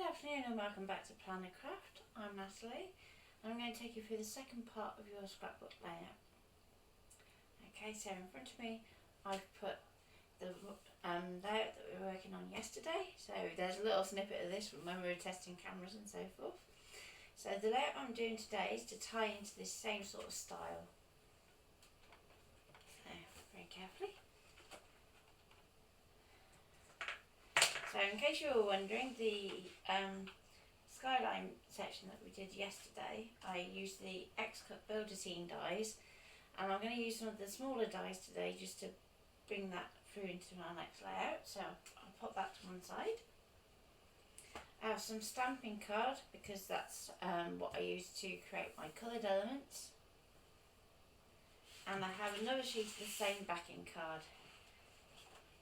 afternoon and welcome back to Planner Craft. I'm Natalie and I'm going to take you through the second part of your scrapbook layout. Okay, so in front of me I've put the layout that we were working on yesterday. So there's a little snippet of this from when we were testing cameras and so forth. So the layout I'm doing today is to tie into this same sort of style. So very carefully. So in case you were wondering, the skyline section that we did yesterday, I used the X-Cut Builder-Team dies, and I'm going to use some of the smaller dies today just to bring that through into my next layout. So I'll put that to one side. I have some stamping card because that's what I use to create my coloured elements. And I have another sheet of the same backing card.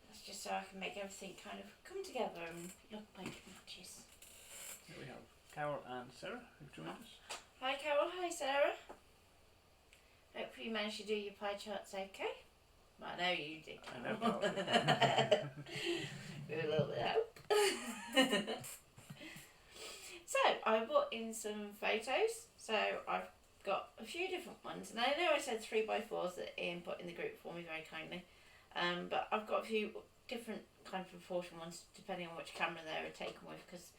That's just so I can make everything kind of come together and look like it matches. Here we have Carol and Sarah who've joined us. Hi Carol, hi Sarah. Hopefully you managed to do your pie charts okay. Well, I know you did. I know Carol did. With a little bit of help. So I brought in some photos. So I've got a few different ones, and I know I said 3x4s that Ian put in the group for me very kindly. But I've got a few different kind of proportion ones depending on which camera they were taken with, because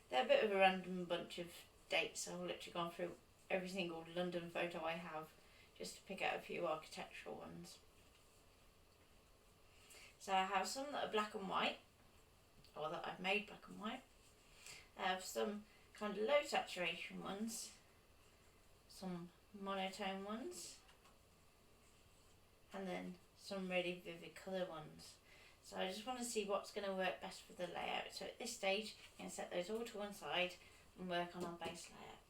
they're a bit of a random bunch of dates. I've literally gone through every single London photo I have just to pick out a few architectural ones. So I have some that are black and white, or that I've made black and white. I have some kind of low saturation ones, some monotone ones, and then some really vivid colour ones. So I just want to see what's going to work best for the layout. So at this stage, I'm going to set those all to one side and work on our base layout.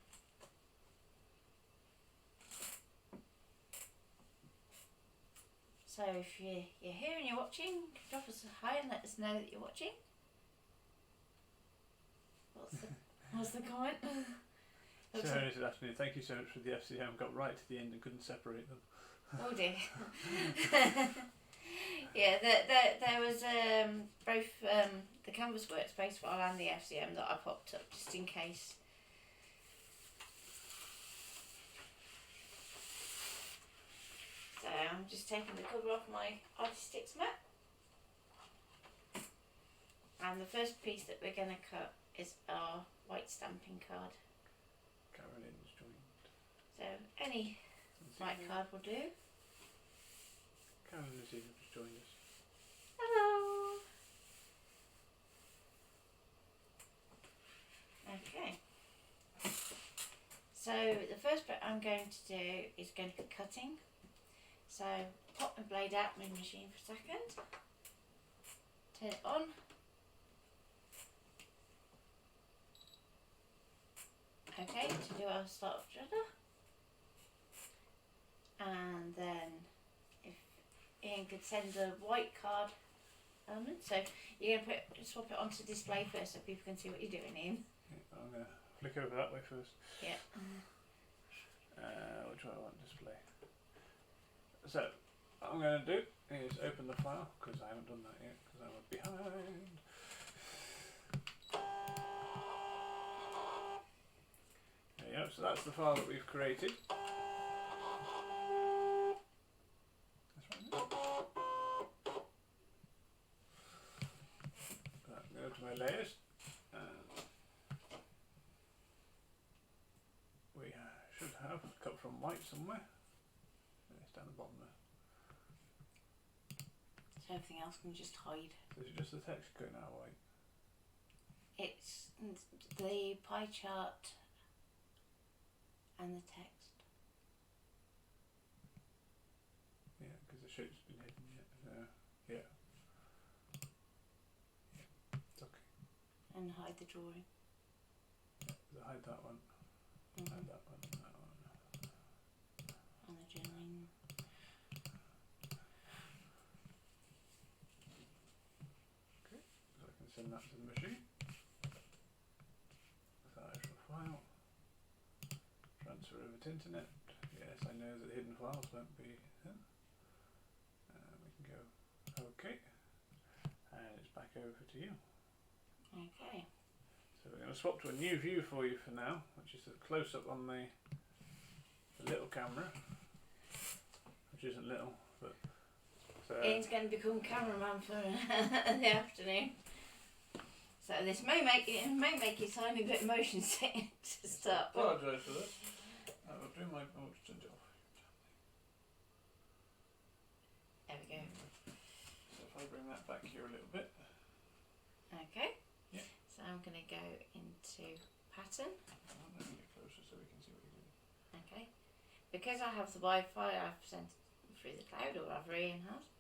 So if you're here and you're watching, drop us a hi and let us know that you're watching. What's the comment? Sarah said afternoon, thank you so much for the FCM, got right to the end and couldn't separate them. Oh dear. Yeah, there was both the Canvas Workspace file and the FCM that I popped up just in case. So I'm just taking the cover off my Artistics mat. And the first piece that we're going to cut is our white stamping card. Carolyn's joined. So any white card will do. Carol and Lizzie have just joined us. Hello. Okay. So the first bit I'm going to do is going to be cutting. So pop my blade out my machine for a second. Turn it on. Okay, to do our start of shredder. And then if Ian could send a white card element. So you're going to swap it onto display first so people can see what you're doing, Ian. Yeah, I'm going to flick over that way first. Yeah. Which one I want to display. So what I'm going to do is open the file, because I haven't done that yet because I'm behind. There you go, so that's the file that we've created. Go to my layers, and we should have a cut from white somewhere. It's down the bottom there. So everything else can just hide. So is it just the text going out white? It's the pie chart and the text. Yeah, because the shape's been hidden yet. Yeah. It's okay. And hide the drawing. Yeah, hide that one. Hide that one. That one. And the journaling. Okay, so I can send that to the machine. That actual file. Transfer over to internet. Yes, I know that hidden files won't be. We can go OK, and it's back over to you. Okay. So So we're going to swap to a new view for you for now, which is a close up on the little camera, which isn't little, but so Ian's going to become cameraman for the afternoon. So this may make you tiny bit motion sick to start. I apologise for this. I will do my best to turn it off. There we go. So if I bring that back here a little bit. Okay. Yeah. So I'm going to go into pattern. Let me get closer so we can see what you're doing. Okay. Because I have the Wi-Fi, I've sent it through the cloud, or I've re-enhanced.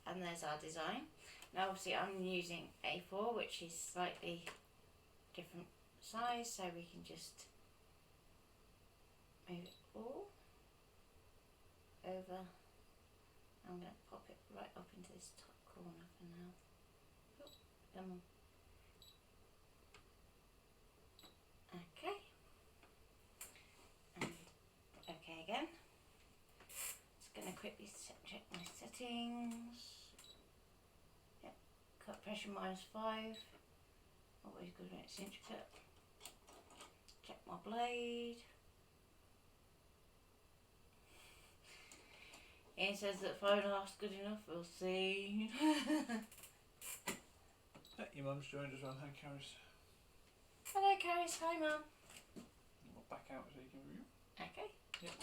And there's our design. Now obviously I'm using A4, which is slightly different size, so we can just move it all over. I'm going to pop it right up into this top corner for now. Oh, come on. Okay. And okay again. Just going to quickly check my settings. Yep. Cut pressure -5. Always good when it's intricate. Check my blade. Ian says that 5.5's good enough, we'll see. Your mum's joined as well. Hi, Caris. Hello Caris, hi Mum. We'll back out so you can view. Okay. Yep.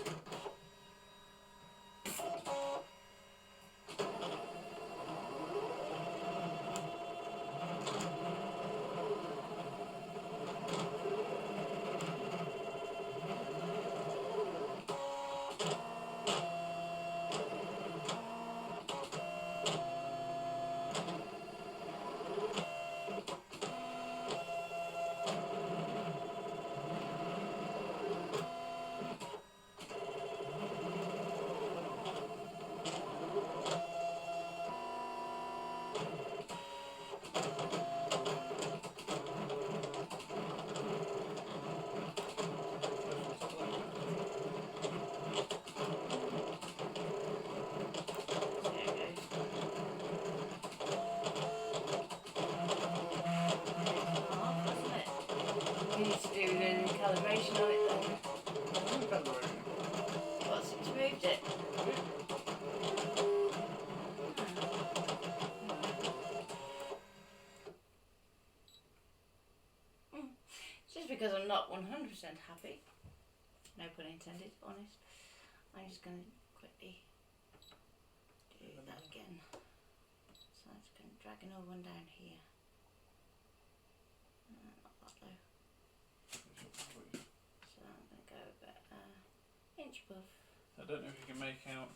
Needs to do the calibration on it though. What's it moved it? Just because I'm not 100% happy, no pun intended, honest, I'm just going to quickly do that again. So I'm just going to drag another one down here. Not that low. So I'm going to go about inch above. I don't know if you can make out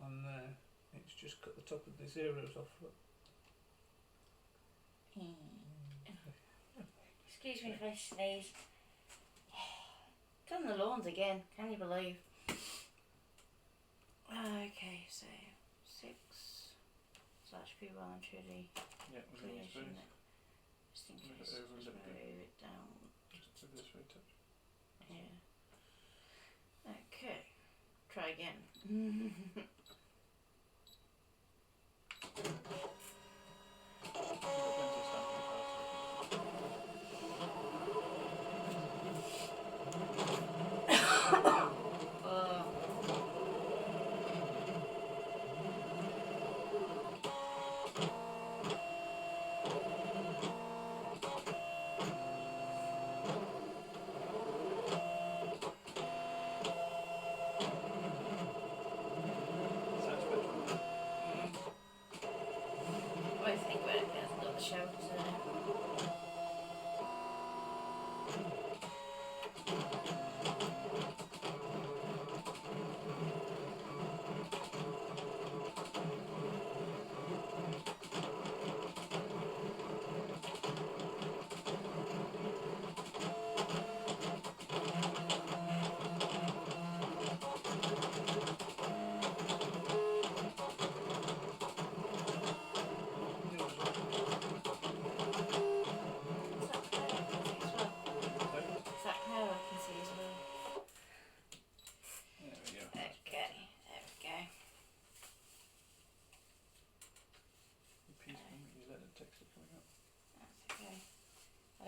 on there. It's just cut the top of the zeros off. Look. Excuse me if I sneeze. Done the lawns again, can you believe? Okay, so 6. So that should be well and truly Yeah, we're going to clear, use shouldn't it? Just in Move case, it over a just little bit. move it down. Just over this way, touch. Yeah. Okay, try again. You've got plenty of stamping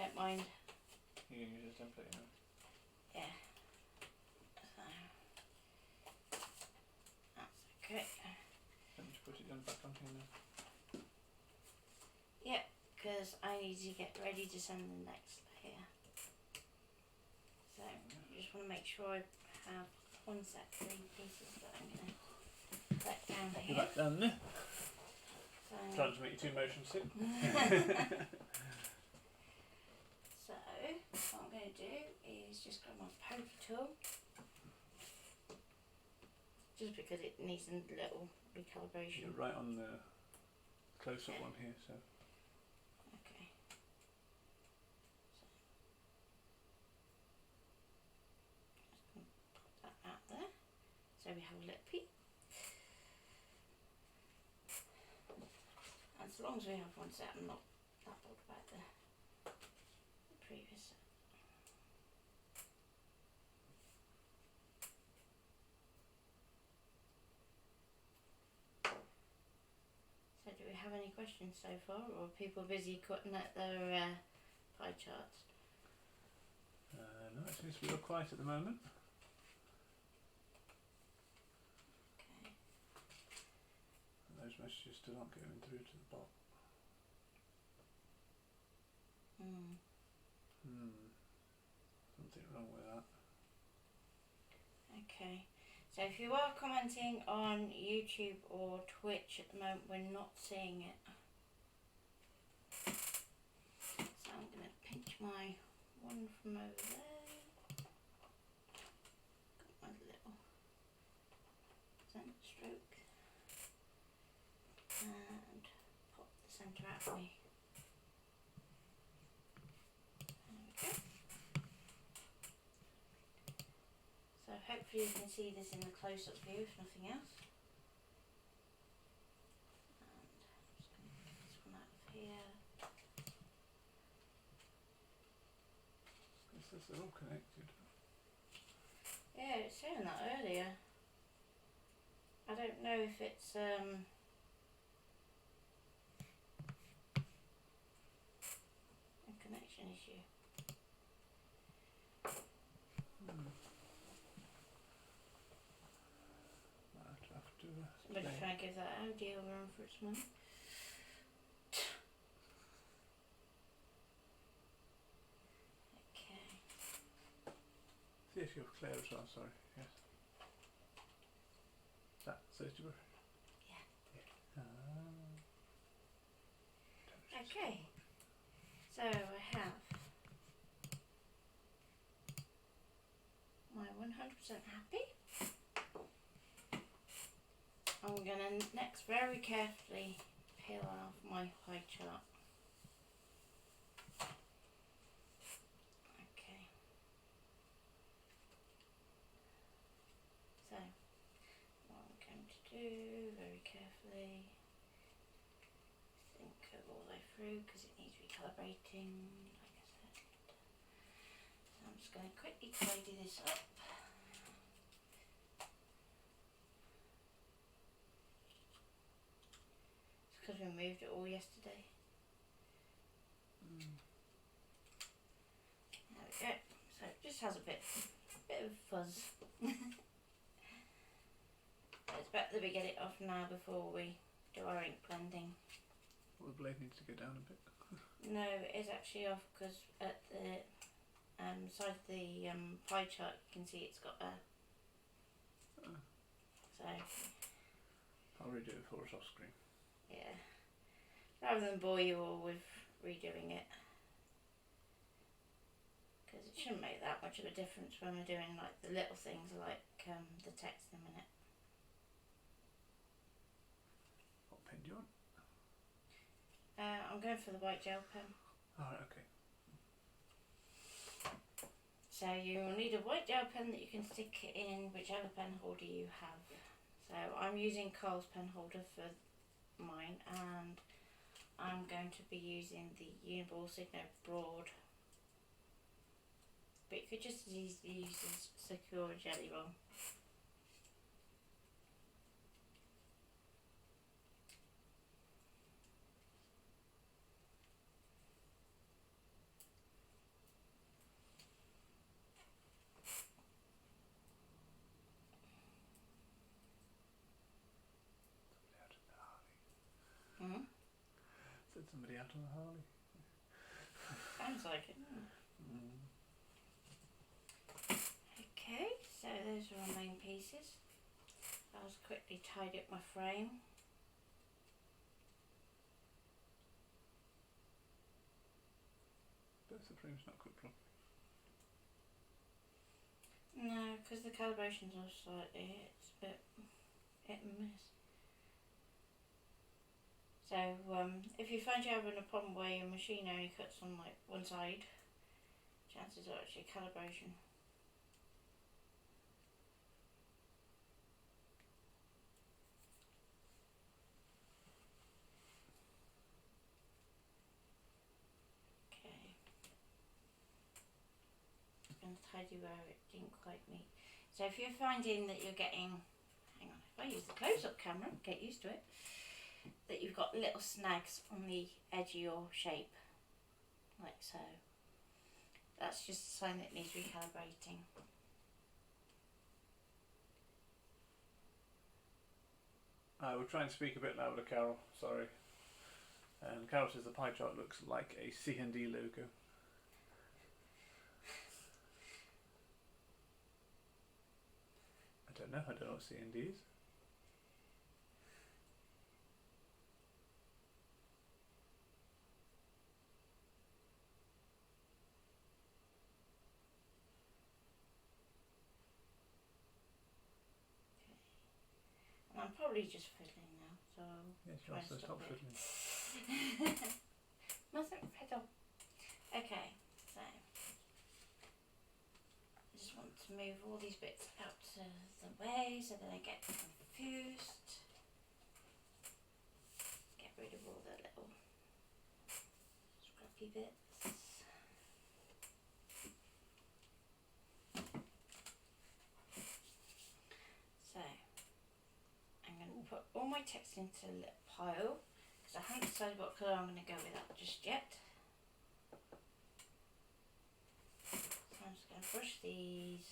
don't mind. You can use a template, you know. Yeah. So that's okay. Let me just put it then back on here now. Yep, because I need to get ready to send the next layer. So I just want to make sure I have one set 3 pieces that I'm going to let down You're here. back down there. So, Trying to make you too motion sick. so what I'm going to do is just grab my poker tool. Just because it needs a little recalibration. You're right on the close-up one here, so. Okay. So, just put that out there. So we have a little peek. As long as we have one set, I'm not that bothered about the previous set. So do we have any questions so far, or are people busy cutting out their pie charts? No, it seems to be all quiet at the moment. Okay. And those messages still aren't going through to the bot. Something wrong with that. Okay. So if you are commenting on YouTube or Twitch at the moment, we're not seeing it. So I'm going to pinch my one from over there. Got my little center stroke. And pop the centre out of me. There we go. So hopefully you can see this in the close-up view, if nothing else. And I'm just going to get this one out of here. It says they're all connected. Yeah, it's saying that earlier. I don't know if it's a connection issue. Might have to Somebody try and give that audio a run for its money. Okay. see if you're clear as well, sorry. Yes. That safety brush? Yeah. Okay. So I have my 100% happy. I'm going to next very carefully peel off my pie chart. Okay. So what I'm going to do very carefully, think it all the way through because it needs recalibrating, like I said. So I'm just going to quickly tidy this up. Because we moved it all yesterday. There we go. So it just has a bit of fuzz. It's better that we get it off now before we do our ink blending. Well, the blade needs to go down a bit. No, it is actually off because at the side of the pie chart you can see it's got a. So. I'll redo it for us off screen. Yeah. Rather than bore you all with redoing it. Because it shouldn't make that much of a difference when we're doing like the little things like the text in a minute. What pen do you want? I'm going for the white gel pen. Alright, okay. So you'll need a white gel pen that you can stick in whichever pen holder you have. So I'm using Carl's pen holder for mine, and I'm going to be using the Uniball Signo Broad. But you could just as easily use this secure jelly roll. somebody out on a Harley. Sounds like it. Okay, so those are our main pieces. I'll just quickly tidy up my frame. But the frame's not cut properly. No, because the calibrations are slightly, it's a bit hit and miss. So if you find you're having a problem where your machine only cuts on like one side, chances are it's your calibration. Okay. I'm going to tidy where it didn't quite meet. So if you're finding that you're getting, hang on, if I use the close-up camera, get used to it, that you've got little snags on the edge of your shape, like so. That's just a sign that it needs recalibrating. I will try and speak a bit louder, Carol. Sorry. Carol says the pie chart looks like a C&D logo. I don't know what C&D is. And I'm probably just fiddling now, so Yes, you try also and stop stop it. fiddling. Mustn't fiddle. Okay, so I just want to move all these bits out of the way so that I get confused. Get rid of all the little scrappy bits. So I'm going to put all my text into a little pile because I haven't decided what colour I'm going to go with that just yet. So I'm just going to brush these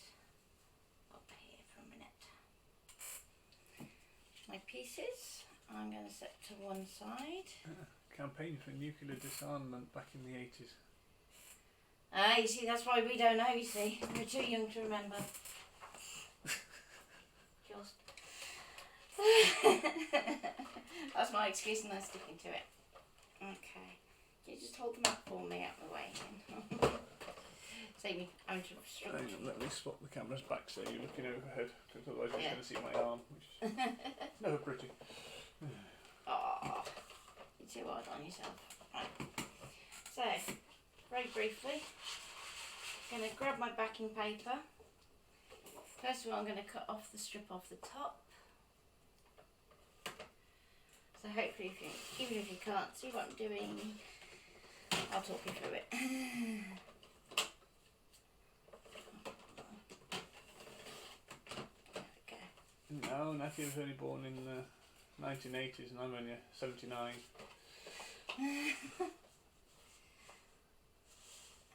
up here for a minute. My pieces I'm going to set to one side. Campaign for nuclear disarmament back in the 80s. You see, that's why we don't know, you see. We're too young to remember. Just. That's my excuse and I'm sticking to it. Okay. Can you just hold the map for me out of the way? Save me having to struggle. Hang on, let me swap the cameras back so you're looking overhead, because otherwise you're Yeah. going to see my arm, which is never pretty. Oh, you're too hard on yourself. Right. So, very briefly, I'm going to grab my backing paper. First of all, I'm going to cut off the strip off the top. So hopefully, even if you can't see what I'm doing, I'll talk you through it. There we go. No, Natty was only born in the 1980s and I'm only 79.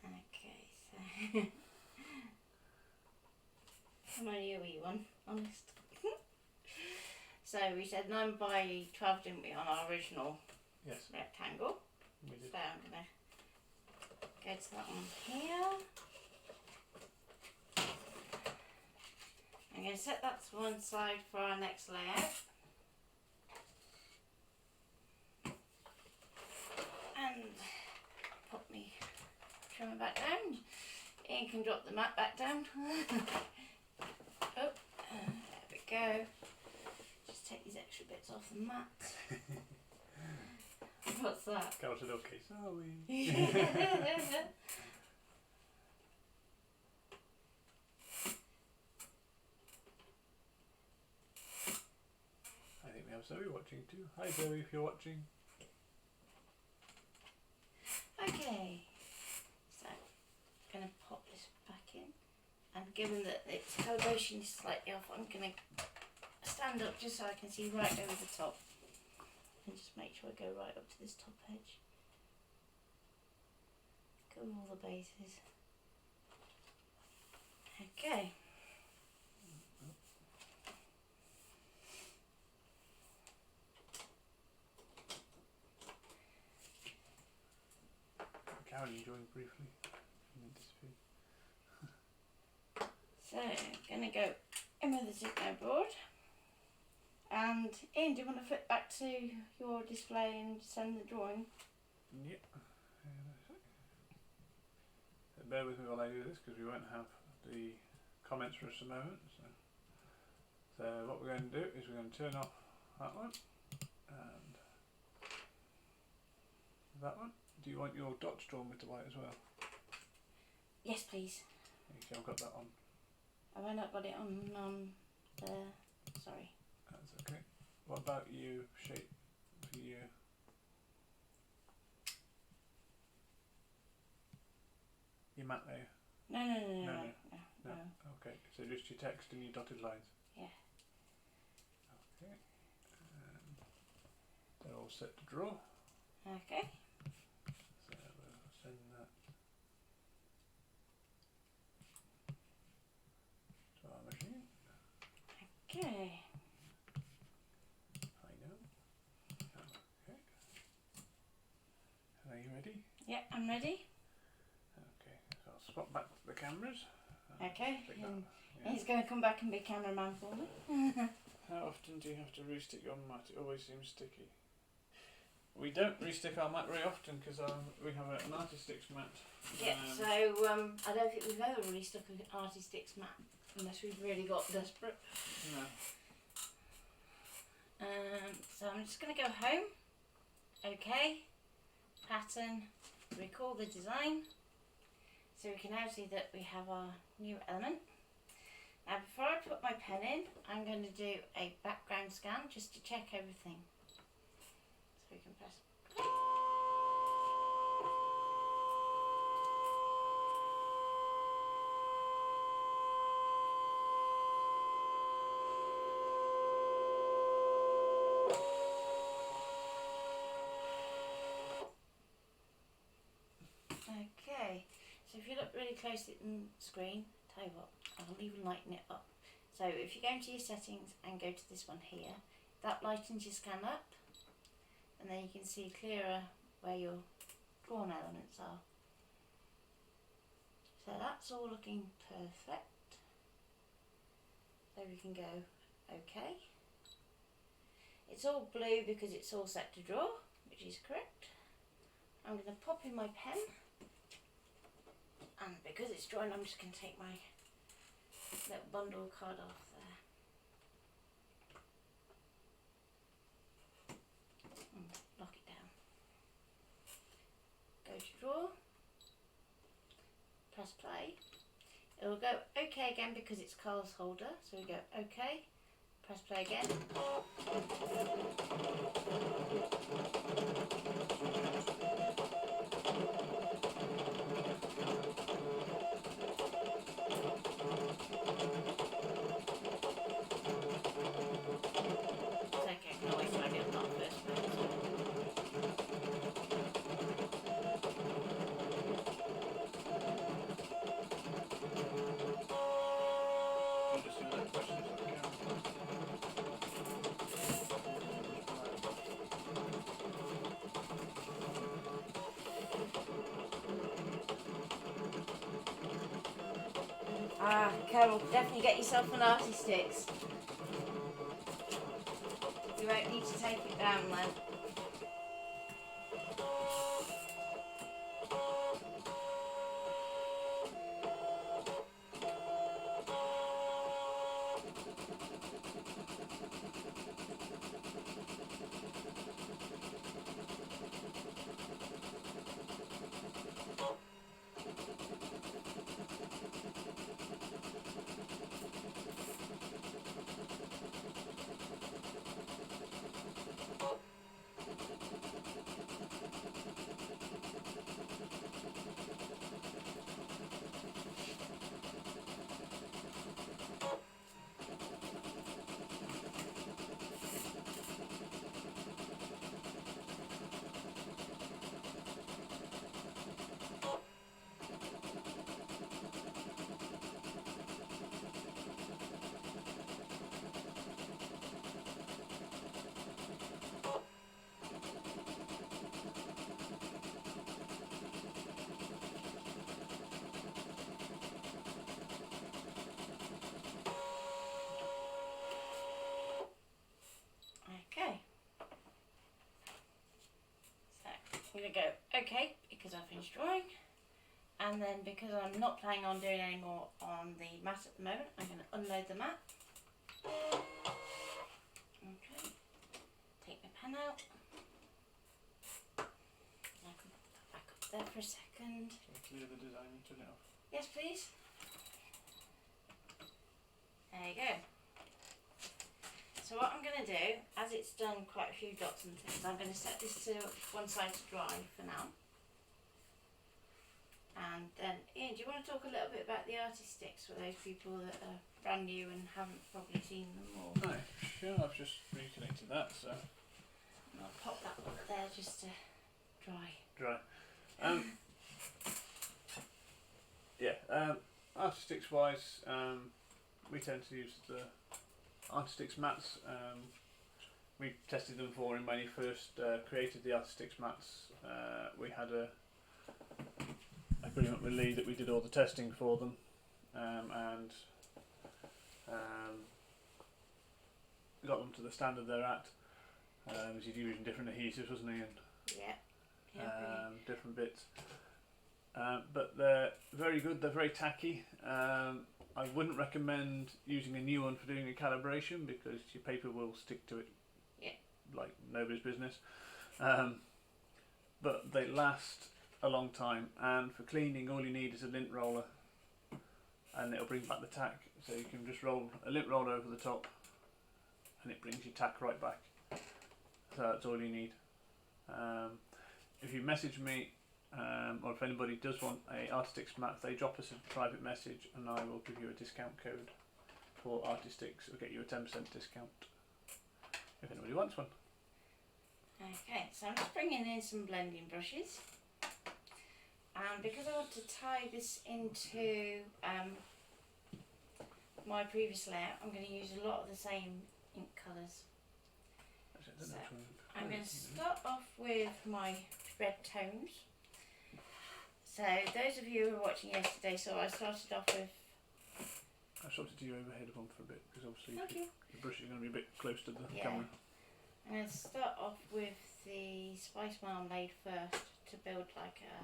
Okay, so I'm only a wee one, honest. So we said 9 by 12, didn't we, on our original Yes, rectangle? we did. So I'm going to go to that one here. I'm going to set that to one side for our next layout. And put me trimmer back down. Ian can drop the mat back down. Oh, there we go. Just take these extra bits off the mat. What's that? Carol said, okay, sorry. I think we have Zoe watching too. Hi Zoe, if you're watching. Okay, so I'm going to pop this back in, and given that its calibration is slightly off, I'm going to stand up just so I can see right over the top, and just make sure I go right up to this top edge. Cover all the bases. Okay. apparently joined briefly. And then disappeared. So, gonna go in with the Signo board. And Ian, do you want to flip back to your display and send the drawing? Yep. Bear with me while I do this because we won't have the comments for us a moment. So what we're going to do is we're going to turn off that one and that one. Do you want your dots drawn with the white as well? Yes, please. Okay, I've got that on. Have I not got it on there? Sorry. That's okay. What about you, shape for you? Your matte layer? No. Okay, so just your text and your dotted lines? Yeah. Okay. And they're all set to draw. Okay. So we'll send that to our machine. Okay. I know. Okay. Are you ready? Yeah, I'm ready. Okay, so I'll swap back to the cameras. Okay. Pick that. And he's going to come back and be cameraman for me. How often do you have to restick your mat? It always seems sticky. We don't restick our mat very often because we have an Artisticks mat. Yeah, so I don't think we've ever restuck an Artisticks mat unless we've really got desperate. No. So I'm just going to go home. Okay. Pattern. Recall the design. So we can now see that we have our new element. Now before I put my pen in, I'm going to do a background scan just to check everything. So we can press. Okay, so if you look really close at the screen, tell you what, I'll even lighten it up. So if you go into your settings and go to this one here, that lightens your scan up, and then you can see clearer where your drawn elements are. So that's all looking perfect. So we can go OK. It's all blue because it's all set to draw, which is correct. I'm going to pop in my pen, and because it's drawn, I'm just going to take my little bundle card off there. And lock it down. Go to draw. Press play. It will go OK again because it's Carl's holder. So we go OK. Press play again. Carol, definitely get yourself an Artisticks. You won't need to take it down then. going to go OK because I finished drawing, and then because I'm not planning on doing any more on the mat at the moment, I'm going to unload the mat. Okay, take my pen out. I can put that back up there for a second. Clear the design and turn it off. Yes, please. There you go. So what I'm going to do, as it's done quite a few dots and things, I'm going to set this to one side to dry for now. And then, Ian, do you want to talk a little bit about the artist sticks for those people that are brand new and haven't probably seen them? Or No, sure, I've just reconnected that, so. And I'll pop that up there just to dry. Dry. Artistics wise, we tend to use the Artistics mats. We tested them for him when he first created the Artistics mats. We had a agreement with Lee that we did all the testing for them, and got them to the standard they're at. He's using different adhesives, wasn't he? And Yeah. different bits. But they're very good, they're very tacky. I wouldn't recommend using a new one for doing a calibration because your paper will stick to it like nobody's business. But they last a long time, and for cleaning all you need is a lint roller and it'll bring back the tack. So you can just roll a lint roller over the top and it brings your tack right back. So that's all you need. If you message me, or if anybody does want a Artistics mat, they drop us a private message and I will give you a discount code for Artistics. It'll get you a 10% discount if anybody wants one. Okay, so I'm just bringing in some blending brushes, and because I want to tie this into my previous layout, I'm going to use a lot of the same ink colours. So I'm going to start off with my red tones. So those of you who were watching yesterday saw I started off with... I sorted your overhead one for a bit because obviously the brush is going to be a bit close to the camera. I'm going to start off with the Spice Marmalade first to build like a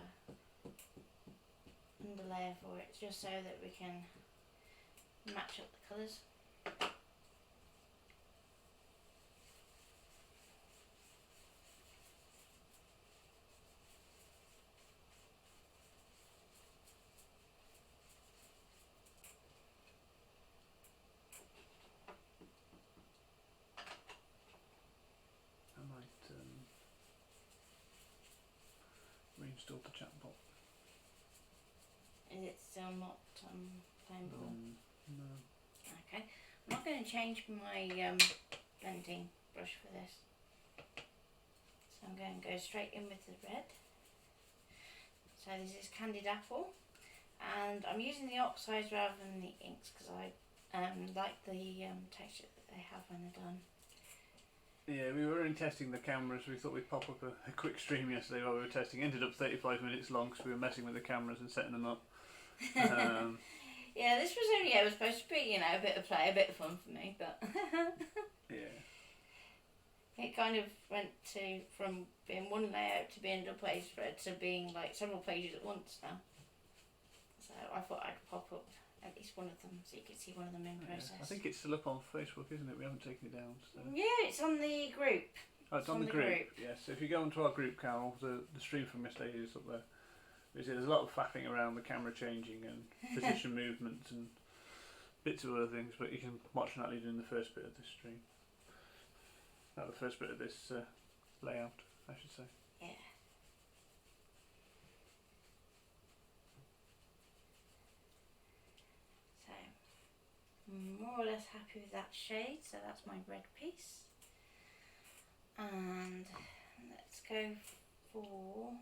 underlayer for it, just so that we can match up the colours. I might reinstall the chatbot. Is it still not playable? No. Okay, I'm not going to change my blending brush for this. So I'm going to go straight in with the red. So this is Candied Apple, and I'm using the oxides rather than the inks because I like the texture that they have when they're done. Yeah, we were in testing the cameras. We thought we'd pop up a quick stream yesterday while we were testing. Ended up 35 minutes long because we were messing with the cameras and setting them up. Yeah, this was only ever supposed to be, you know, a bit of play, a bit of fun for me, but Yeah. it kind of went to from being one layout to being a page spread to being like several pages at once now. So I thought I'd pop up at least one of them so you could see one of them in process. I think it's still up on Facebook, isn't it? We haven't taken it down. So. Yeah, it's on the group. Oh, it's on the group. Yes. So if you go onto our group, Carol, the stream from yesterday is up there. There's a lot of faffing around the camera changing and position movements and bits of other things, but you can watch Natalie doing the first bit of this stream. Not the first bit of this layout, I should say. Yeah. So, I'm more or less happy with that shade, so that's my red piece. And let's go for...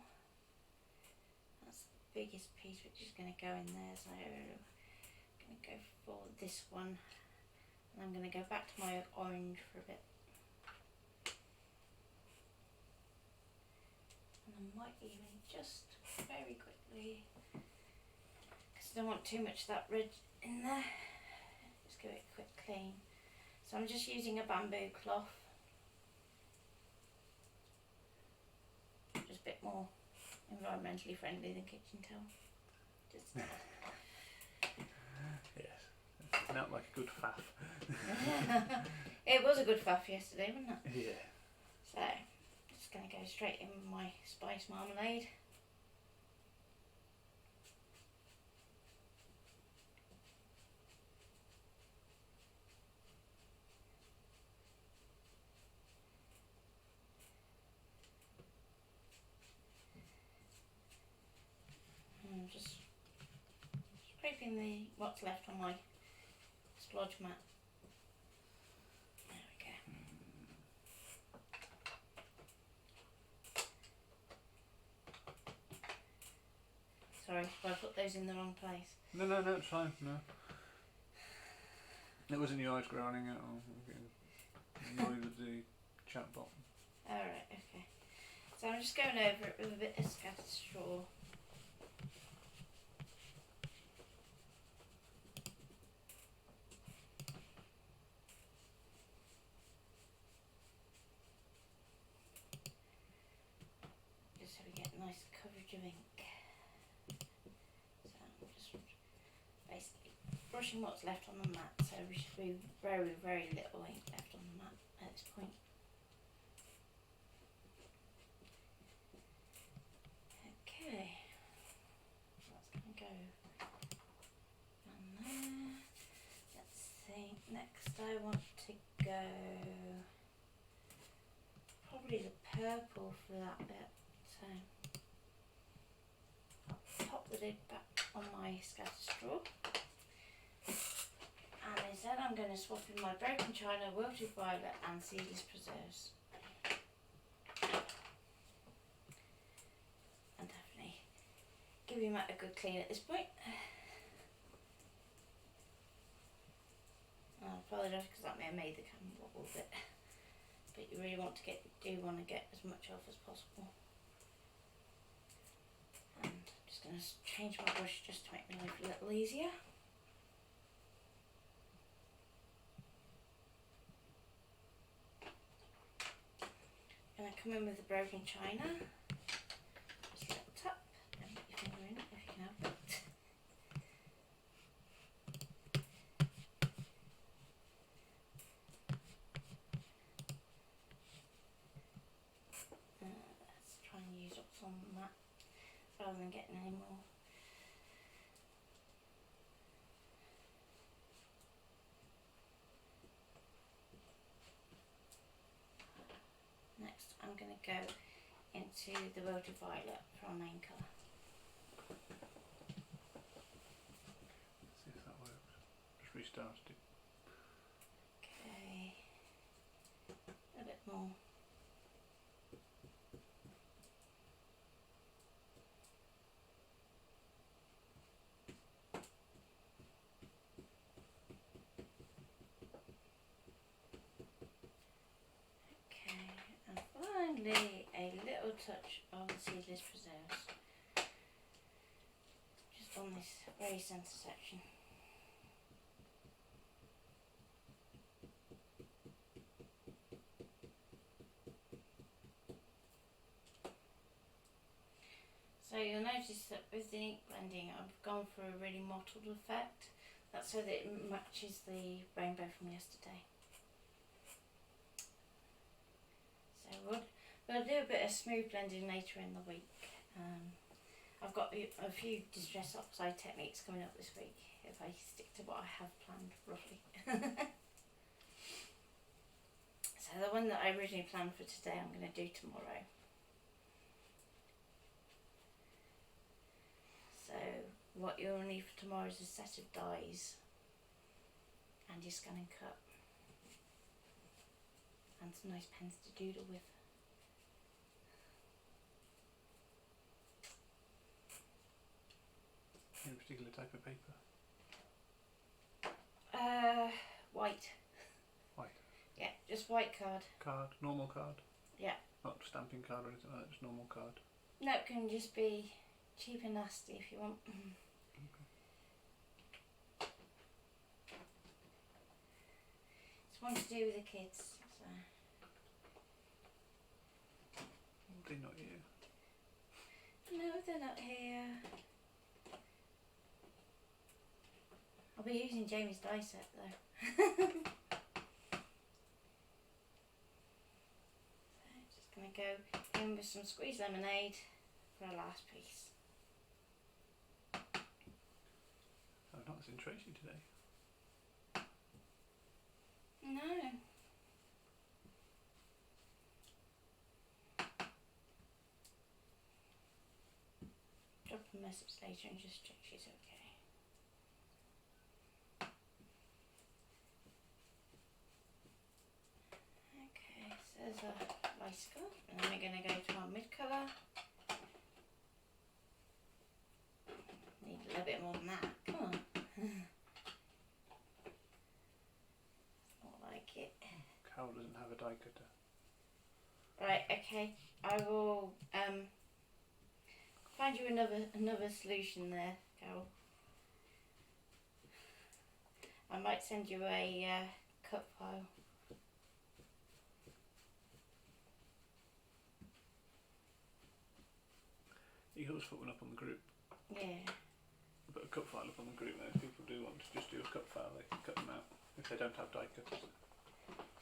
biggest piece which is going to go in there, so I'm going to go for this one, and I'm going to go back to my orange for a bit, and I might even just very quickly, because I don't want too much of that red in there, just give it a quick clean. So I'm just using a bamboo cloth, just a bit more environmentally friendly than kitchen towel. Just Yes. Not like a good faff. it was a good faff yesterday, wasn't it? Yeah. So, just going to go straight in with my spice marmalade. And I'm just scraping what's left on my splodge mat. There we go. Sorry, I put those in the wrong place. No, it's fine. No. It wasn't your eyes grinding out. I'm getting annoyed with the chat bot. Alright, okay. So I'm just going over it with a bit of scattered straw. Just so we get a nice coverage of ink. So I'm just basically brushing what's left on the mat, so we should be very, very little ink left on the mat at this point. Okay, that's going to go on there. Let's see, next I want to go probably the purple for that bit, so I'll pop the lid back on my scattered straw, and instead I'm going to swap in my broken china, wilted violet and seedless preserves. And definitely give your mat a good clean at this point. I apologise because that may have made the camera wobble a bit, but you really want to get as much off as possible. And I'm just going to change my brush just to make my life a little easier. I'm going to come in with the broken china. Just a little tap, and put your finger in it if you can help it. Let's try and use what's on the mat rather than getting any more. Next I'm going to go into the wilted violet for our main colour. Let's see if that works. Just restarted it. Okay, a bit more. Okay, and finally a little touch of the seedless preserves, just on this very centre section. So you'll notice that with the ink blending I've gone for a really mottled effect. That's so that it matches the rainbow from yesterday. So we'll do a bit of smooth blending later in the week. I've got a few distress oxide techniques coming up this week if I stick to what I have planned roughly. So the one that I originally planned for today I'm going to do tomorrow. So what you'll need for tomorrow is a set of dies and your scan and cut and some nice pens to doodle with. Any particular type of paper? White. White. Yeah, just white card. Card, normal card? Yeah. Not stamping card or anything like that, just normal card. No, it can just be cheap and nasty if you want. It's one to do with the kids, so. They not you. No, they're not here. I'll be using Jamie's die set though. So just going to go in with some squeezed lemonade for our last piece. I've not seen Tracy today. No. Drop a message later and just check she's okay. Okay, so there's our light colour, and then we're going to go to our mid colour. Need a little bit more than that. Come on. Not like it. Carol doesn't have a die cutter. Right. Okay. I will find you another solution there, Carol. I might send you a cut file. You can always put one up on the group. Yeah. Put a cut file up on the group now. If people do want to just do a cut file, they can cut them out if they don't have die cutters.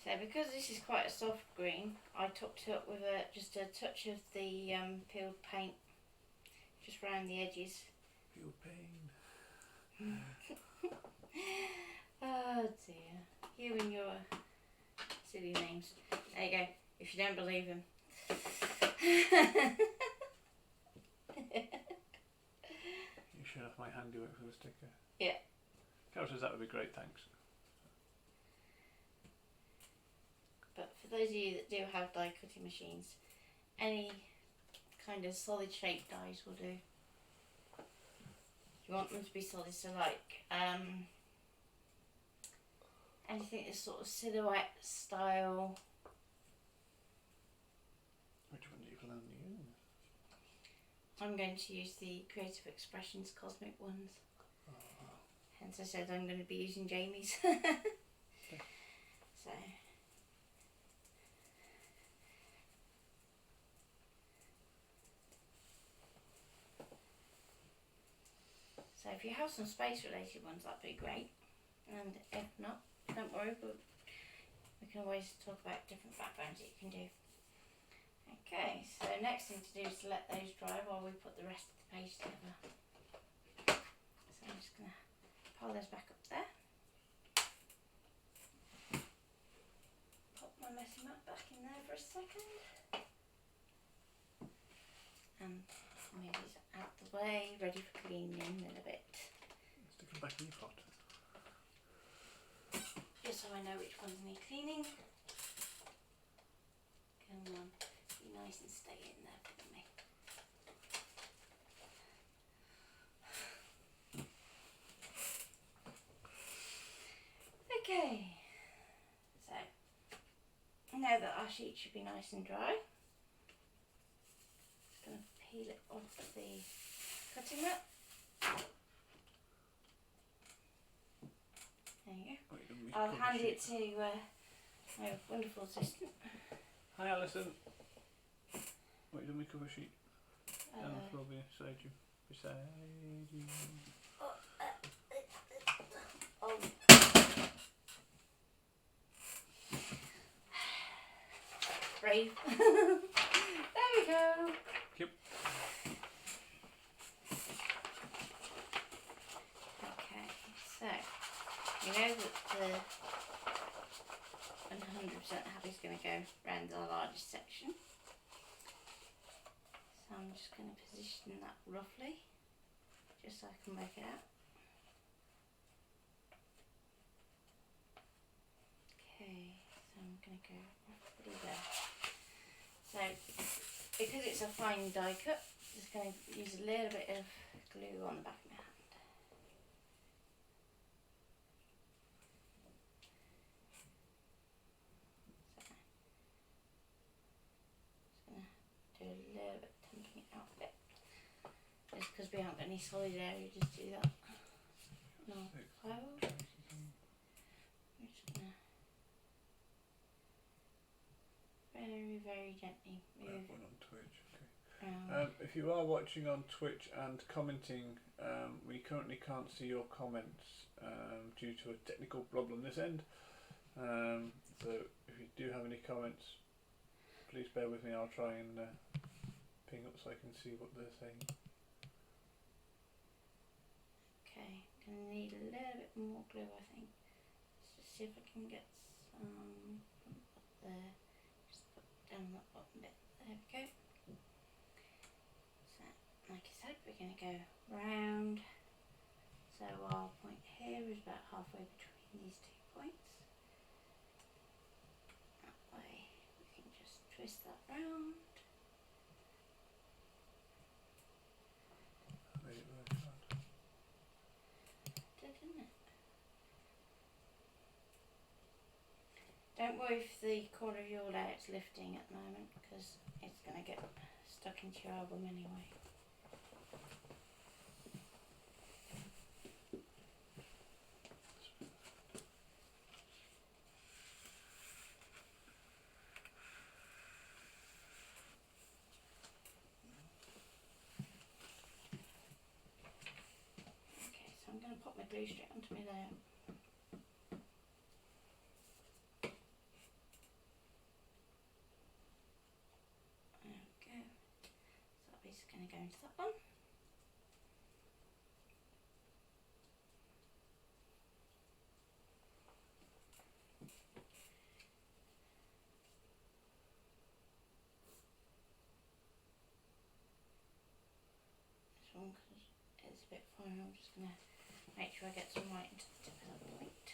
So because this is quite a soft green, I topped it up with just a touch of the peeled paint, just round the edges. Feel pain. Oh dear, you and your silly names. There you go. If you don't believe him. You should have my handiwork for the sticker. Yeah. Carol says that would be great, thanks. But for those of you that do have die cutting machines, any kind of solid shaped dies will do. You want them to be solid, so like anything that's sort of silhouette style. Which one do you plan to use? I'm going to use the Creative Expressions Cosmic ones. Hence I said I'm going to be using Jamie's. So if you have some space related ones, that'd be great. And if not, don't worry, but we can always talk about different backgrounds that you can do. Okay, so next thing to do is to let those dry while we put the rest of the page together. So I'm just going to pile those back up there. Pop my messy mat back in there for a second. And move these out the way, ready for cleaning in a bit. Stick them back in your pot. Just so I know which ones need cleaning. Come on, be nice and stay in there for me. Okay, so now that our sheet should be nice and dry, just going to peel it off the cutting mat. There you go. I'll hand it to my wonderful assistant. Hi Alison. What you done with cover sheet? Down the floor beside you. Oh. Brave. There we go. Yep. Okay, so you know that the 100% happy is going to go around the largest section. So I'm just going to position that roughly, just so I can work it out. Okay, so I'm going to go roughly there. So, because it's a fine die cut, I'm just going to use a little bit of glue on the back of my hand. Do a little bit, tamping it out a bit. Just because we haven't got any solid area, just do that. No, plywood. We're just gonna very, very gently move. One on Twitch, okay. background. If you are watching on Twitch and commenting, we currently can't see your comments due to a technical problem this end. So if you do have any comments, please bear with me. I'll try and ping up so I can see what they're saying. Okay, gonna need a little bit more glue, I think. Let's just see if I can get some there. Just put down that bottom bit. There we go. So, like I said, we're gonna go round. So our point here is about halfway between these 2 points. That way we can just twist that round. Made it really hard. Didn't it? Don't worry if the corner of your layout's lifting at the moment, because it's going to get stuck into your album anyway. Okay, so I'm going to pop my glue straight onto my layout. Going to go into that one. This one, because it's a bit fine, I'm just going to make sure I get some right into the tip of that point.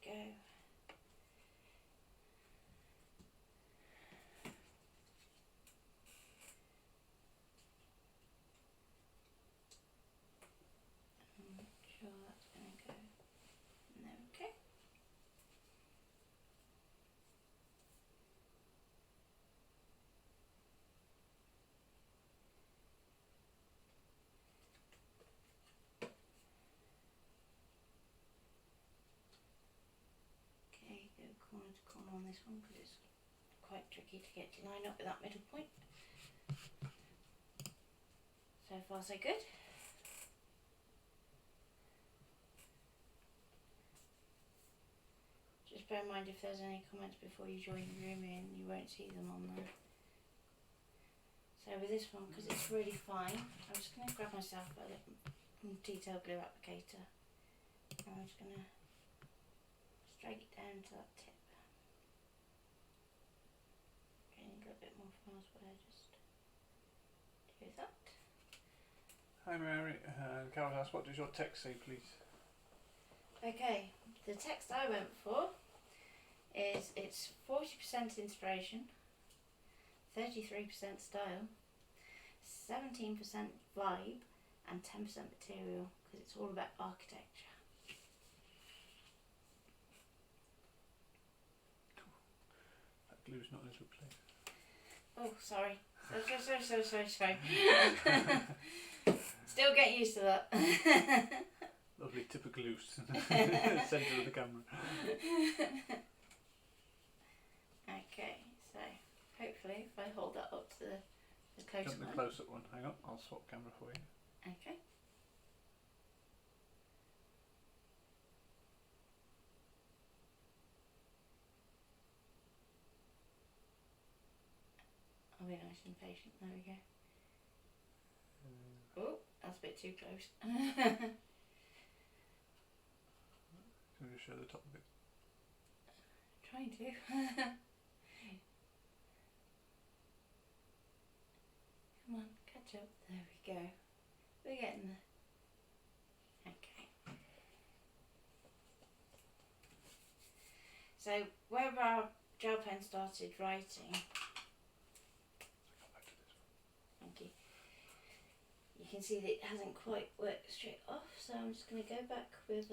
Go. I'm sure that's going to go in there, okay. Okay, go corner to corner on this one because it's quite tricky to get to line up with that middle point. So far so good. Just bear in mind if there's any comments before you join the room in, you won't see them on there. So with this one, because it's really fine, I'm just going to grab myself a little detail glue applicator and I'm just going to straight it down to that tip. Getting a little bit more from elsewhere, just do that. Hi Mary, Carol asks, what does your text say please? Okay, the text I went for is it's 40% inspiration, 33% style, 17% vibe and 10% material, because it's all about architecture. That glue's not in a good place. Oh, sorry. Sorry. Still getting used to that. Lovely tip of glue, centre of the camera. Okay, so hopefully if I hold that up to the close Jump the one. close-up one. Hang on, I'll swap camera for you. Okay. I'll be nice and patient. There we go. Oh, that's a bit too close. Can you show the top of it? Trying to. Come on, catch up. There we go. We're getting there. Okay. So where our gel pen started writing, thank you. You can see that it hasn't quite worked straight off, so I'm just going to go back with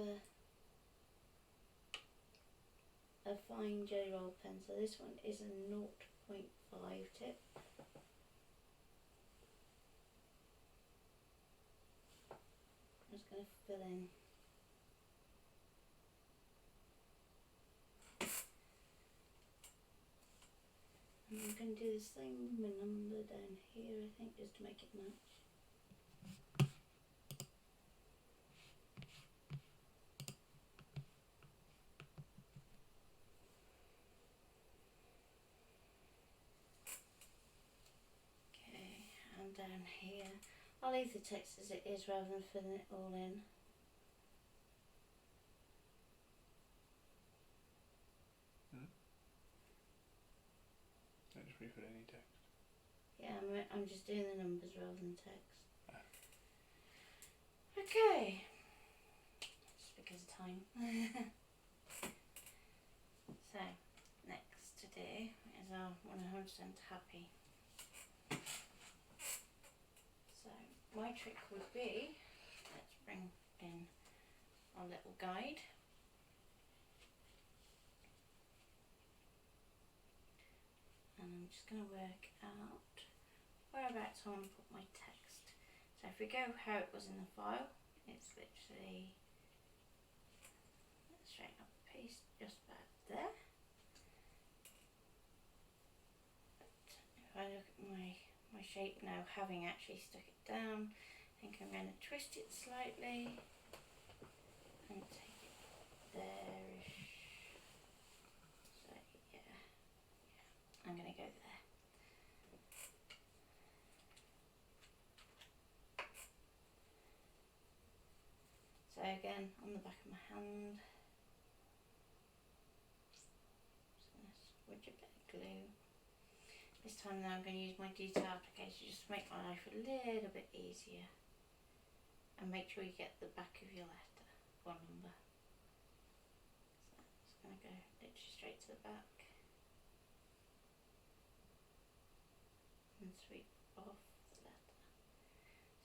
a fine jelly roll pen. So this one is a 0.5 tip. I'm just going to fill in I'm going to do the same number down here, I think, just to make it match. Okay, and down here, I'll leave the text as it is rather than filling it all in. Don't just refill any text. Yeah, I'm just doing the numbers rather than text. Okay. Just because of time. So, next to do is our 100% happy. So, my trick would be, let's bring in our little guide. And I'm just going to work out whereabouts I want to put my text. So if we go how it was in the file, it's literally straight up paste just about there. But if I look at my shape now, having actually stuck it down, I think I'm going to twist it slightly and take it there-ish. So yeah, I'm going to go there. So again, on the back of my hand, just going to switch a bit of glue. This time now I'm going to use my detail applicator just to make my life a little bit easier. And make sure you get the back of your letter or number. So I'm just going to go literally straight to the back. And sweep off the letter.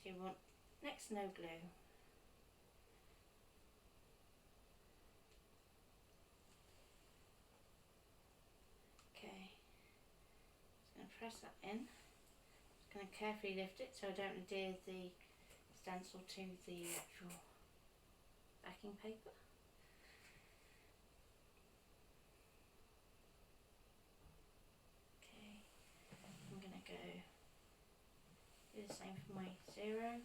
So you want next no glue. Okay, just going to press that in. Just going to carefully lift it so I don't adhere the stencil to the actual backing paper. Okay, I'm going to go do the same for my 0.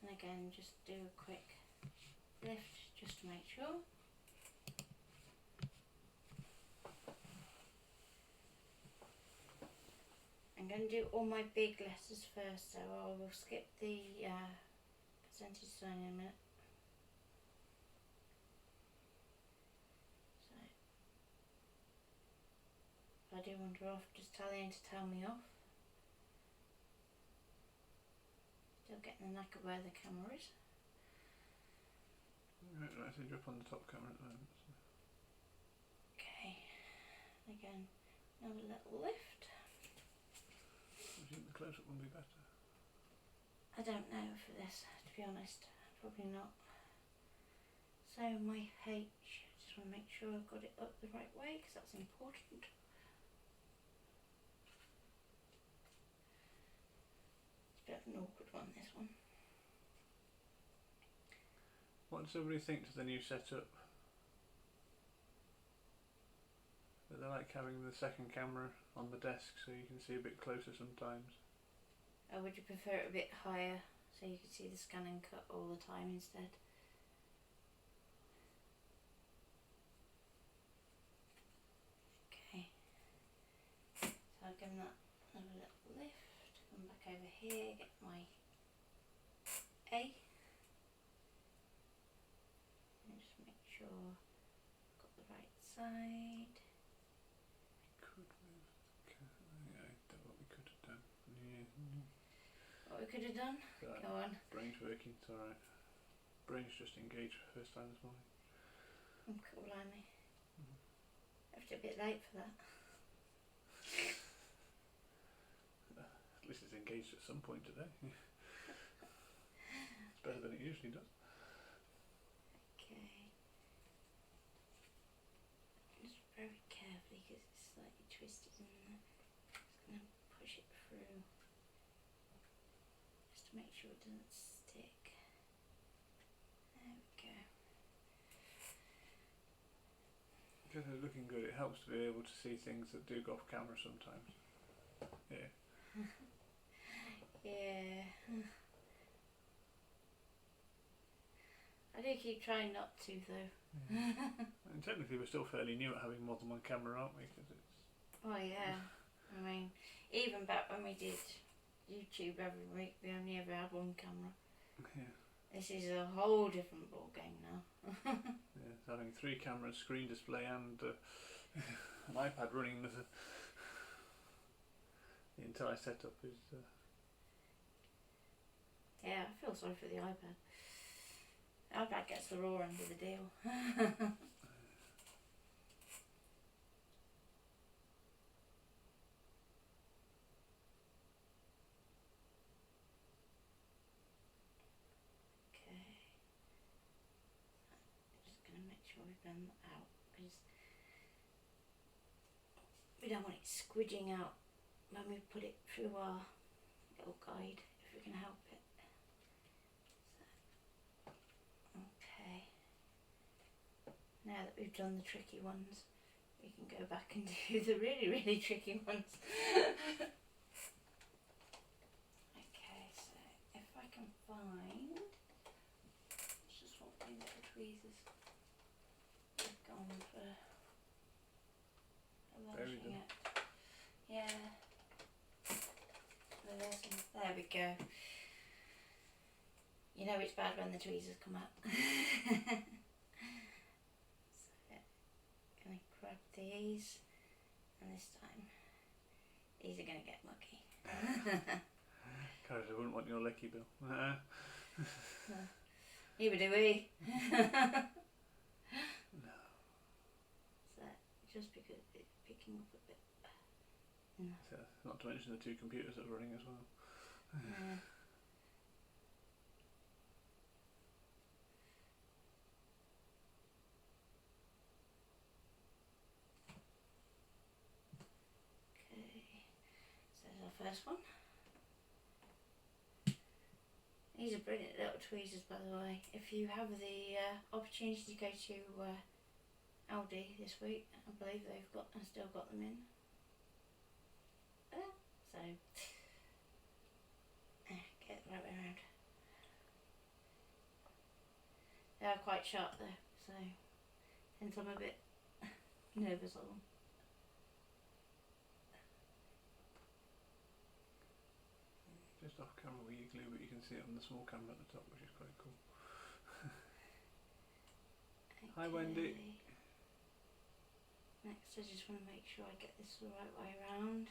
And again, just do a quick lift just to make sure. I'm going to do all my big letters first, so I will skip the percentage sign in a minute. So, if I do wander off, just tell Ian to tell me off. Still getting the knack of where the camera is. Right, I think you're up on the top camera at the moment. So. Okay, again, another little lift. I think the close-up would be better. I don't know for this, to be honest. Probably not. So my H, just want to make sure I've got it up the right way because that's important. It's a bit of an awkward one, this one. What does everybody think to the new setup? That they like having the second camera on the desk so you can see a bit closer sometimes. Or would you prefer it a bit higher so you could see the scan and cut all the time instead? Okay. So I'll give that another little lift, come back over here, get my A. And just make sure I've got the right side. Could move. Yeah, I don't know what we could have done. Yeah. What we could have done? Right. Go on. Brain's working, it's alright. Brain's just engaged for the first time this morning. Cool, blimey. Left it a bit late for that. At least it's engaged at some point today. It's better than it usually does. Okay. Just very carefully because it's slightly twisted in there. going to push it through just to make sure it doesn't stick. There we go. Because it's looking good, it helps to be able to see things that do go off camera sometimes. Yeah. Yeah. I do keep trying not to though. Yeah. And technically we're still fairly new at having more than one camera, aren't we? Cause it's... Oh yeah. I mean, even back when we did YouTube every week, we only ever had one camera. Yeah. This is a whole different ball game now. Yeah, so having 3 cameras, screen display and an iPad running the entire setup is... Yeah, I feel sorry for the iPad. The iPad gets the raw end of the deal. We've done out because we don't want it squidging out when we put it through our little guide, if we can help it. So, okay, now that we've done the tricky ones, we can go back and do the really tricky ones. Okay, so if I can find, let's just swap these little tweezers. Gone for embellishing it. Yeah. There we go. You know it's bad when the tweezers come out. So, gonna grab these, and this time these are gonna get mucky. Because I wouldn't want your lecky bill. Neither do we. Just because it's picking up a bit. No. So, not to mention the 2 computers that are running as well. Yeah. Okay, so there's our first one. These are brilliant little tweezers, by the way. If you have the opportunity to go to Aldi this week, I believe they've still got them in. So get the right way around. They are quite sharp though, so hence I'm a bit nervous of them. Just off camera where you glue, but you can see it on the small camera at the top, which is quite cool. Okay. Hi Wendy. Next I just want to make sure I get this the right way around.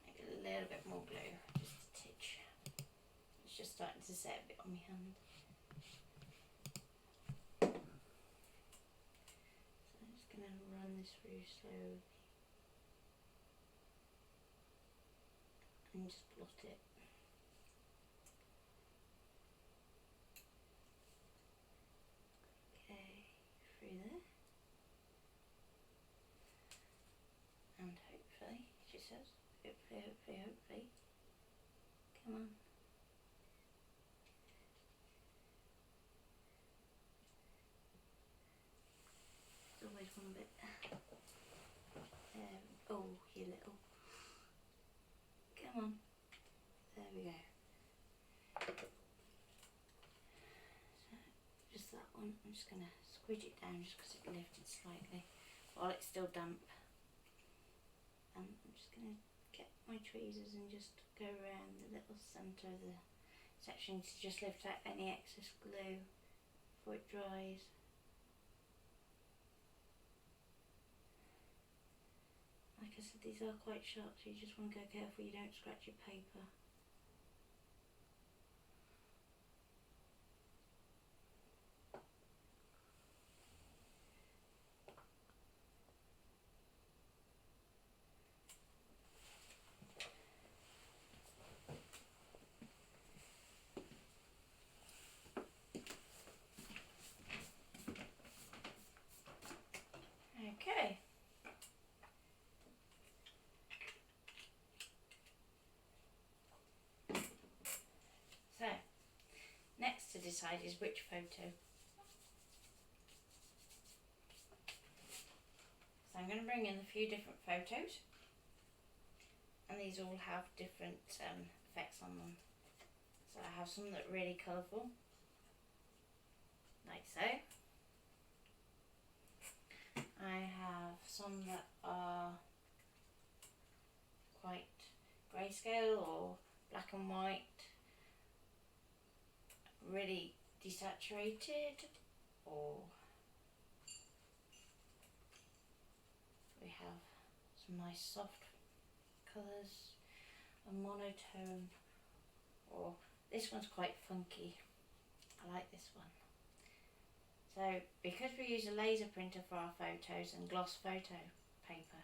Maybe a little bit more glue, just a titch. It's just starting to set a bit on my hand. So I'm just going to run this through slowly. And just blot it. Through there, and hopefully, she says, hopefully, come on. There's always one bit. Oh, you little. Come on. There we go. So, just that one. I'm just going to squidge it down just because it lifted slightly while it's still damp. I'm just going to get my tweezers and just go around the little centre of the section to just lift out any excess glue before it dries. Like I said, these are quite sharp, so you just want to go careful you don't scratch your paper. Okay. decide is which photo. So I'm going to bring in a few different photos, and these all have different effects on them. So I have some that are really colourful, like so. I have some that are quite grayscale or black and white, really desaturated, or we have some nice soft colours, a monotone, or this one's quite funky. I like this one. So because we use a laser printer for our photos and gloss photo paper,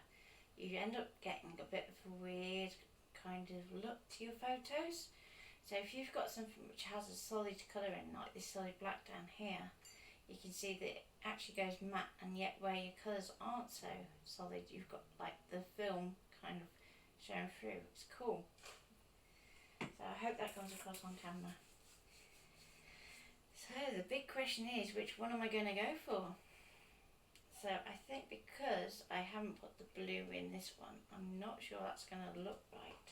you end up getting a bit of a weird kind of look to your photos. So if you've got something which has a solid colour in, like this solid black down here, you can see that it actually goes matte, and yet where your colours aren't so solid, you've got like the film kind of showing through. It's cool. So I hope that comes across on camera. So the big question is, which one am I going to go for? So I think because I haven't put the blue in this one, I'm not sure that's going to look right.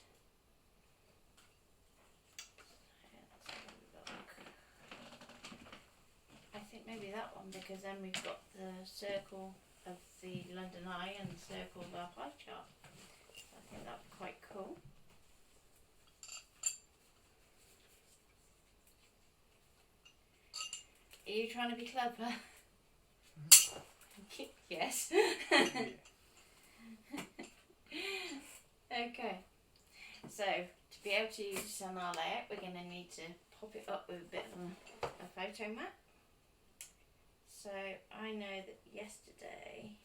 So let's have a look. I think maybe that one, because then we've got the circle of the London Eye and the circle of our pie chart. So I think that would be quite cool. Are you trying to be clever? Yes. Okay. So to be able to use this on our layout, we're going to need to pop it up with a bit of a photo mat. So I know that yesterday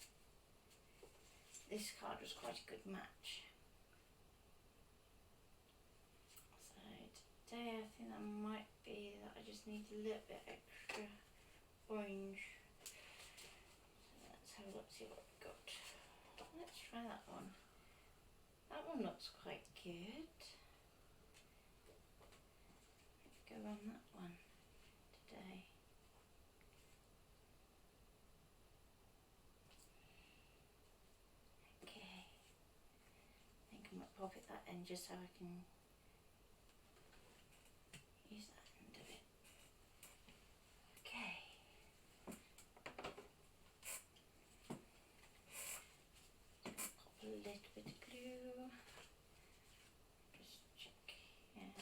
this card was quite a good match. So today I think that might be that I just need a little bit extra orange. So let's have a look, see what we've got. Let's try that one. That one looks quite good. Let's go on that one today. Okay. I think I might pop it that end just so I can use that end of it. Okay. Pop a little bit of glue. Just check. Yeah.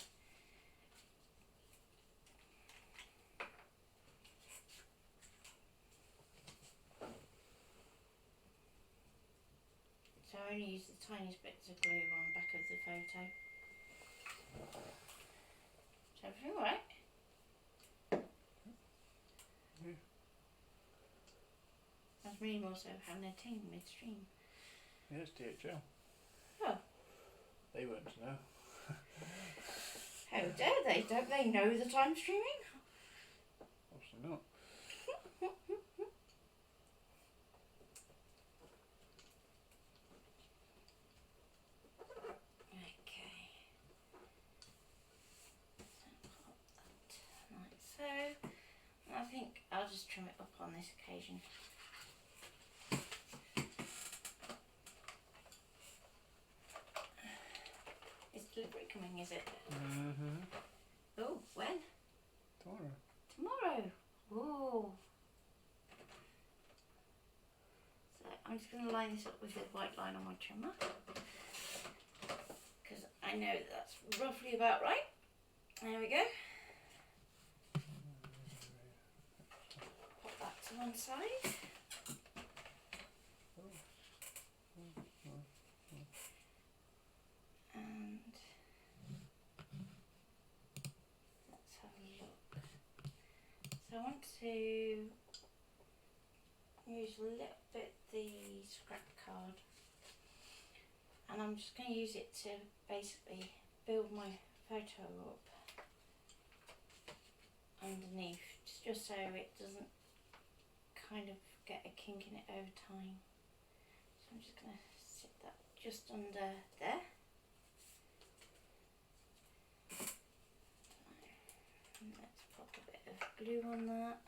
So I only use the tiniest bits of glue on the back of the photo. Is everything alright? Yeah. That's me also having a ting midstream. Yeah, it's DHL. Oh. They won't know. How dare they? Don't they know that I'm streaming? Obviously not. Okay. So like so. I think I'll just trim it up on this occasion. Is delivery coming, is it? Mm-hmm. Oh, when? Tomorrow. Tomorrow. Ooh. So I'm just going to line this up with the white line on my trimmer, because I know that's roughly about right. There we go. Pop that to one side. And let's have a look. So I want to use a little bit the scrap card, and I'm just going to use it to basically build my photo up underneath, just so it doesn't kind of get a kink in it over time. So I'm just going to sit that just under there. And let's pop a bit of glue on that.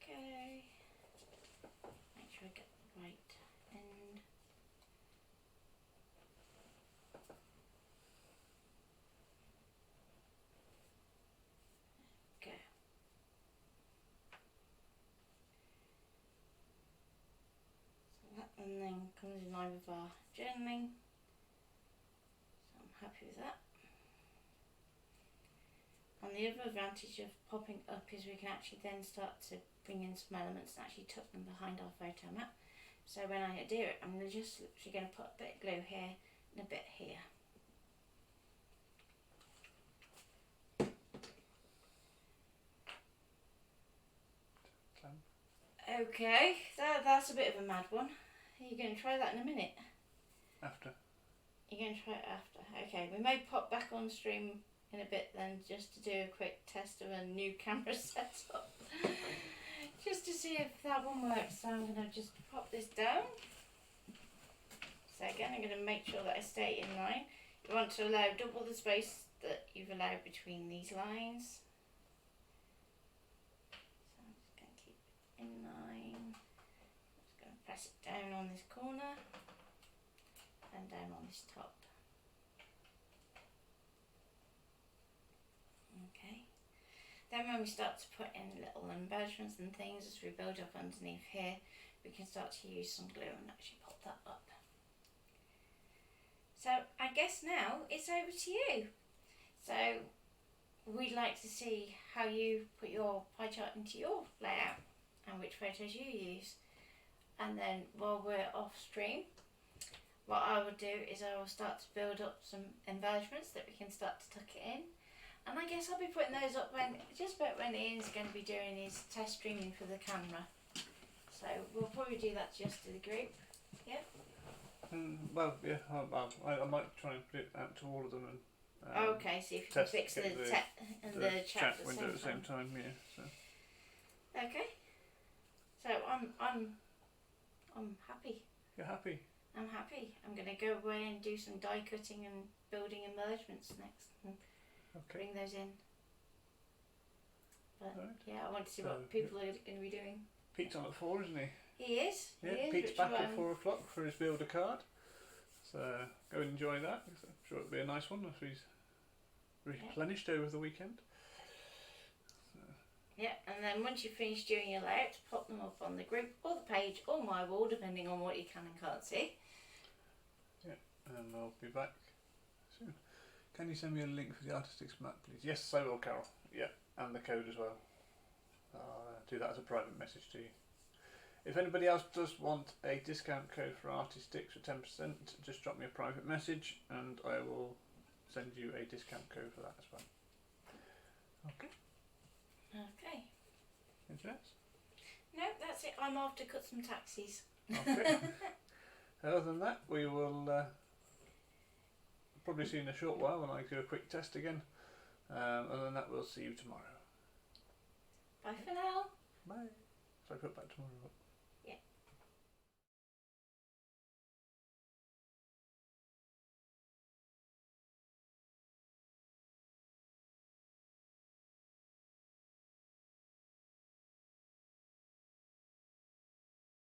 Okay. Make sure I get the right end. Go. So that one then comes in line with our journaling. So I'm happy with that. And the other advantage of popping up is we can actually then start to bring in some elements and actually tuck them behind our photo map. So when I do it, I'm just literally going to put a bit of glue here and a bit here. Okay, that's a bit of a mad one. You're going to try that in a minute? After. You're going to try it after. Okay, we may pop back on stream in a bit then, just to do a quick test of a new camera setup. Just to see if that one works. So I'm going to just pop this down. So again, I'm going to make sure that I stay in line. You want to allow double the space that you've allowed between these lines. So I'm just going to keep it in line. I'm just going to press it down on this corner and down on this top. Okay. Then when we start to put in little embellishments and things as we build up underneath here, we can start to use some glue and actually pop that up. So I guess now it's over to you. So we'd like to see how you put your pie chart into your layout and which photos you use. And then while we're off stream, what I will do is I will start to build up some embellishments that we can start to tuck it in. And I guess I'll be putting those up just about when Ian's going to be doing his test streaming for the camera. So we'll probably do that just to the group. Yep. Well, yeah, I might try and put it out to all of them and. Okay, see if you can fix the chat window at the same time. Yeah. So. Okay. So I'm happy. You're happy. I'm happy. I'm going to go away and do some die cutting and building embellishments next. Okay. Bring those in. But right. yeah, I want to see what people are going to be doing. Pete's on at 4, isn't he? He is. Yeah, he is, Pete's back at 4 o'clock for his builder card. So go and enjoy that. I'm sure it'll be a nice one if he's replenished over the weekend. So. Yeah, and then once you've finished doing your layouts, pop them up on the group or the page or my wall, depending on what you can and can't see. Yeah, and I'll be back soon. Can you send me a link for the artistics map, please? Yes, I will, Carol. Yeah, and the code as well. I'll do that as a private message to you. If anybody else does want a discount code for Artistics for 10%, just drop me a private message and I will send you a discount code for that as well. Okay. Okay. Anything else? No, that's it. I'm off to cut some taxis. Okay. Other than that, we will probably see you in a short while when I do a quick test again. Other than that, we'll see you tomorrow. Bye for now. Bye. So I put back tomorrow.